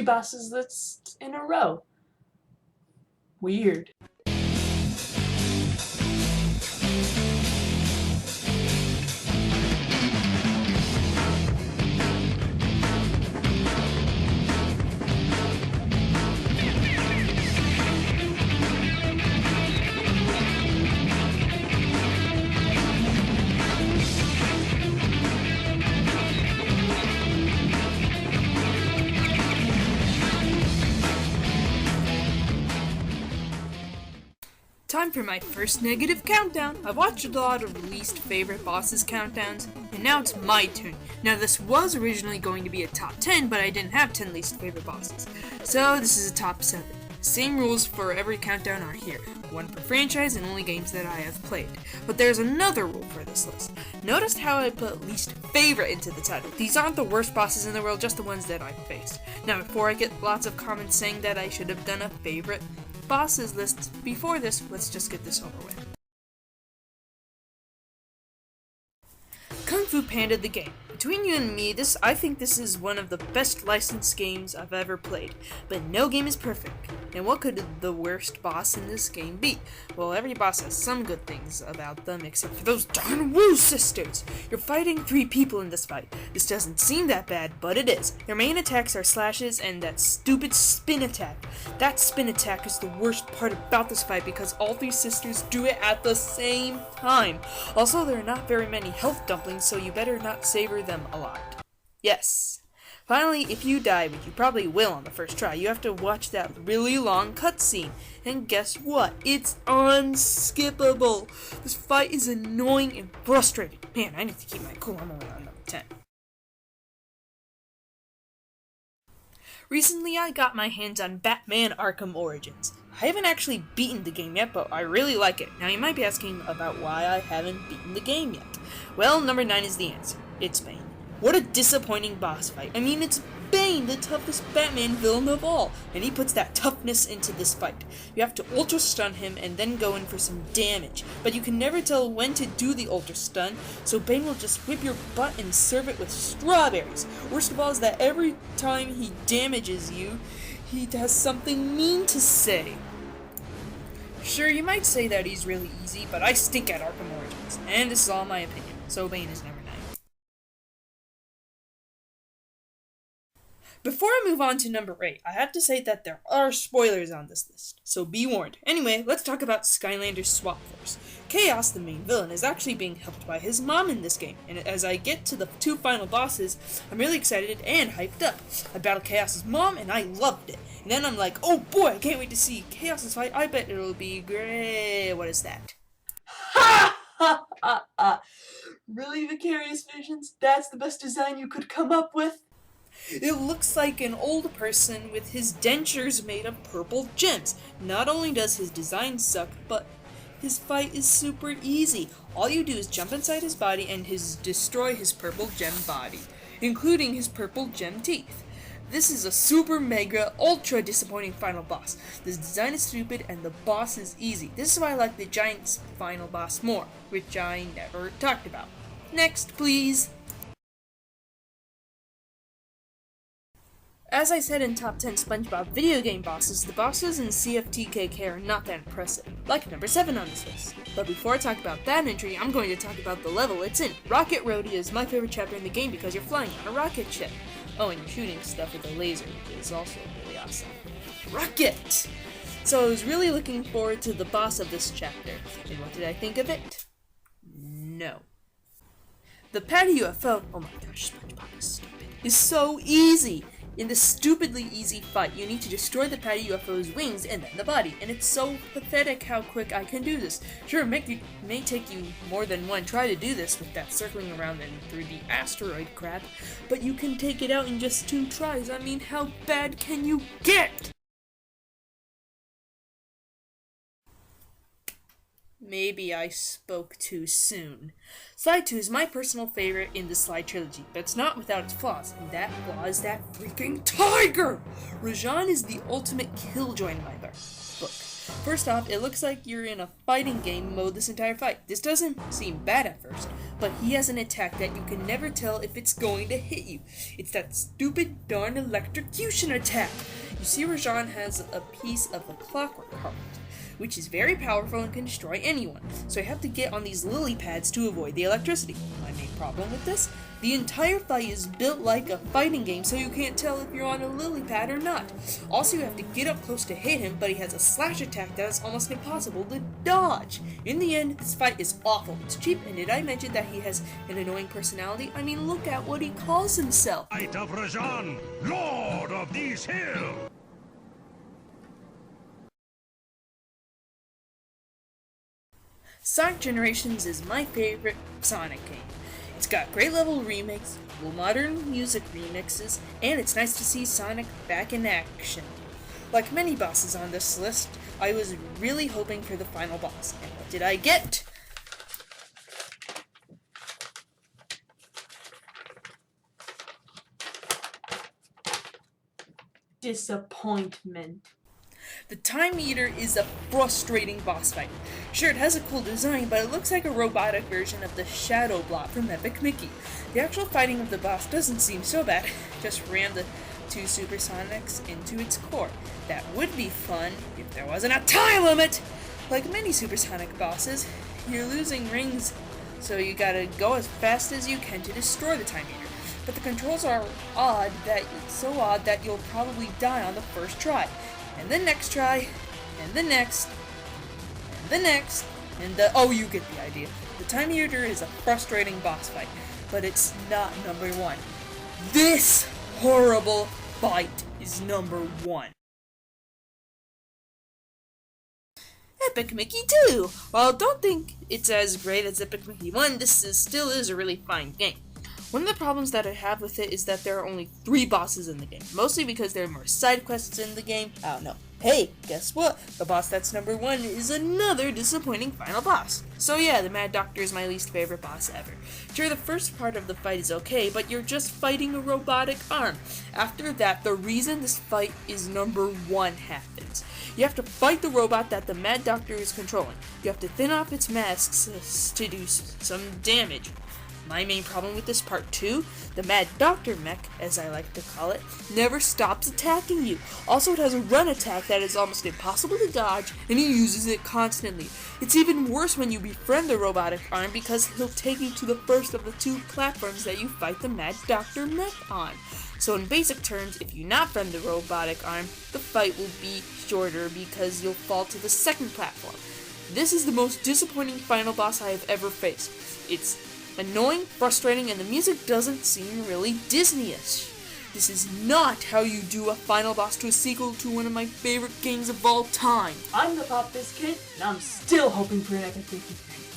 2 bosses lists in a row. Weird. Time for my first negative countdown. I've watched a lot of least favorite bosses countdowns, and now it's my turn. Now this was originally going to be a top 10, but I didn't have 10 least favorite bosses. So this is a top 7. Same rules for every countdown are here. One per franchise and only games that I have played. But there's another rule for this list. Notice how I put least favorite into the title. These aren't the worst bosses in the world, just the ones that I've faced. Now before I get lots of comments saying that I should have done a favorite bosses list before this, let's just get this over with. Kung Fu Panda the game. Between you and me, I think this is one of the best licensed games I've ever played, but no game is perfect. And what could the worst boss in this game be? Well, every boss has some good things about them, except for those darn Wu sisters! You're fighting 3 people in this fight. This doesn't seem that bad, but it is. Their main attacks are slashes and that stupid spin attack. That spin attack is the worst part about this fight because all 3 sisters do it at the same time. Also, there are not very many health dumplings, so you better not savor them a lot. Yes. Finally, if you die, which you probably will on the first try, you have to watch that really long cutscene. And guess what? It's unskippable. This fight is annoying and frustrating. Man, I need to keep my cool. I'm only on number 10. Recently, I got my hands on Batman Arkham Origins. I haven't actually beaten the game yet, but I really like it. Now, you might be asking about why I haven't beaten the game yet. Well, number 9 is the answer. It's Bane. What a disappointing boss fight. I mean, it's Bane, the toughest Batman villain of all, and he puts that toughness into this fight. You have to ultra stun him and then go in for some damage, but you can never tell when to do the ultra stun, so Bane will just whip your butt and serve it with strawberries. Worst of all is that every time he damages you, he has something mean to say. Sure, you might say that he's really easy, but I stink at Arkham Origins, and this is all my opinion, so Bane is number 9. Before I move on to number 8, I have to say that there are spoilers on this list, so be warned. Anyway, let's talk about Skylander's Swap Force. Chaos, the main villain, is actually being helped by his mom in this game, and as I get to the 2 final bosses, I'm really excited and hyped up. I battled Chaos's mom, and I loved it. And then I'm like, oh boy, I can't wait to see Chaos's fight. I bet it'll be great. What is that? Ha! Ha! Ha! Ha! Really, Vicarious Visions? That's the best design you could come up with? It looks like an old person with his dentures made of purple gems. Not only does his design suck, but his fight is super easy. All you do is jump inside his body and destroy his purple gem body, including his purple gem teeth. This is a super mega ultra disappointing final boss. This design is stupid and the boss is easy. This is why I like the giant final boss more, which I never talked about. Next, please. As I said in Top 10 SpongeBob video game bosses, the bosses in CFTKK are not that impressive, like number 7 on this list. But before I talk about that entry, I'm going to talk about the level it's in. Rocket Rodeo is my favorite chapter in the game because you're flying on a rocket ship. Oh, and you're shooting stuff with a laser, which is also really awesome. Rocket! So I was really looking forward to the boss of this chapter, and what did I think of it? No. The Patty UFO, oh my gosh, SpongeBob is stupid, is so easy! In this stupidly easy fight, you need to destroy the Patty UFO's wings and then the body, and it's so pathetic how quick I can do this. Sure, it may take you more than one try to do this with that circling around and through the asteroid crap, but you can take it out in just 2 tries. I mean, how bad can you get? Maybe I spoke too soon. Slide 2 is my personal favorite in the Slide trilogy, but it's not without its flaws, and that flaw is that freaking tiger! Rajan is the ultimate killjoy in my book. First off, it looks like you're in a fighting game mode this entire fight. This doesn't seem bad at first, but he has an attack that you can never tell if it's going to hit you. It's that stupid darn electrocution attack. You see, Rajan has a piece of the clockwork heart, which is very powerful and can destroy anyone, so I have to get on these lily pads to avoid the electricity. My main problem with this? The entire fight is built like a fighting game, so you can't tell if you're on a lily pad or not. Also, you have to get up close to hit him, but he has a slash attack that is almost impossible to dodge. In the end, this fight is awful. It's cheap, and did I mention that he has an annoying personality? I mean, look at what he calls himself. Knight of Rajan, Lord of these hills! Sonic Generations is my favorite Sonic game. It's got great level remakes, cool modern music remixes, and it's nice to see Sonic back in action. Like many bosses on this list, I was really hoping for the final boss, and what did I get? Disappointment. The Time Eater is a frustrating boss fight. Sure, it has a cool design, but it looks like a robotic version of the Shadow Blot from Epic Mickey. The actual fighting of the boss doesn't seem so bad. Just ram the two Supersonics into its core. That would be fun if there wasn't a time limit! Like many supersonic bosses, you're losing rings, so you gotta go as fast as you can to destroy the Time Eater. But the controls are so odd that you'll probably die on the first try. And the next try, and the next, and the next, oh, you get the idea. The Time Eater is a frustrating boss fight, but it's not number one. This horrible fight is number one. Epic Mickey 2! While I don't think it's as great as Epic Mickey 1, this still is a really fine game. One of the problems that I have with it is that there are only 3 bosses in the game, mostly because there are more side quests in the game. I don't know. Hey, guess what? The boss that's number 1 is another disappointing final boss. So yeah, the Mad Doctor is my least favorite boss ever. Sure, the first part of the fight is okay, but you're just fighting a robotic arm. After that, the reason this fight is number 1 happens. You have to fight the robot that the Mad Doctor is controlling. You have to thin off its masks to do some damage. My main problem with this part 2, the Mad Doctor mech, as I like to call it, never stops attacking you. Also, it has a run attack that is almost impossible to dodge, and he uses it constantly. It's even worse when you befriend the robotic arm because he'll take you to the first of the 2 platforms that you fight the Mad Doctor mech on. So in basic terms, if you not friend the robotic arm, the fight will be shorter because you'll fall to the second platform. This is the most disappointing final boss I have ever faced. It's annoying, frustrating, and the music doesn't seem really Disney-ish. This is not how you do a final boss to a sequel to one of my favorite games of all time. I'm the Pop Biz Kid, and I'm still hoping for an Epic Mickey 3.